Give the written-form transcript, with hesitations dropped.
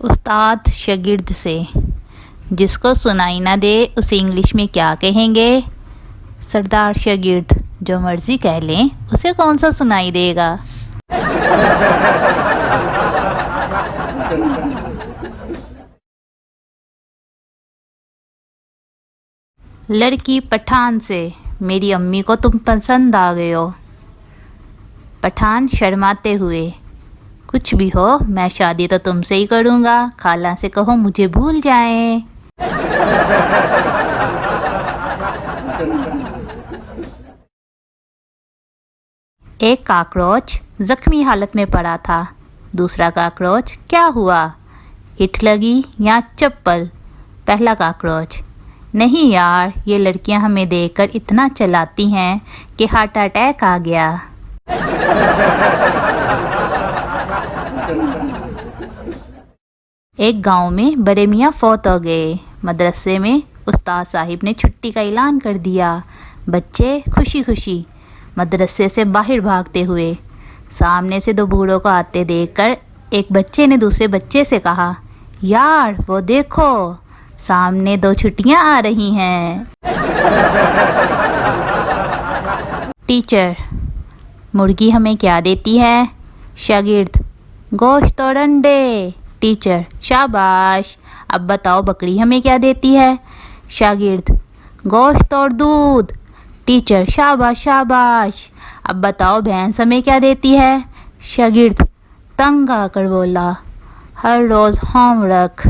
उस्ताद शागिर्द से, जिसको सुनाई ना दे उसे इंग्लिश में क्या कहेंगे? सरदार शागिर्द, जो मर्जी कह लें उसे कौन सा सुनाई देगा। लड़की पठान से, मेरी अम्मी को तुम पसंद आ गए हो। पठान शर्माते हुए, कुछ भी हो मैं शादी तो तुमसे ही करूँगा, खाला से कहो मुझे भूल जाएं। एक काकरोच जख्मी हालत में पड़ा था। दूसरा काकरोच, क्या हुआ, हिट लगी या चप्पल? पहला काकरोच, नहीं यार, ये लड़कियां हमें देखकर इतना चलाती हैं कि हार्ट अटैक आ गया। एक गांव में बड़े मियाँ फौत हो गए। मदरसे में उस्ताद साहिब ने छुट्टी का ऐलान कर दिया। बच्चे खुशी खुशी मदरसे से बाहर भागते हुए। सामने से दो बूढ़ों को आते देखकर एक बच्चे ने दूसरे बच्चे से कहा, यार वो देखो, सामने दो छुट्टियां आ रही हैं। टीचर, मुर्गी हमें क्या देती है? शागिर्द, गोश्त और अंडे। टीचर, शाबाश। अब बताओ बकरी हमें क्या देती है? शागिर्द, गोश्त और दूध। टीचर, शाबाश शाबाश। अब बताओ भैंस हमें क्या देती है? शागिर्द तंग आकर बोला, हर रोज होमवर्क।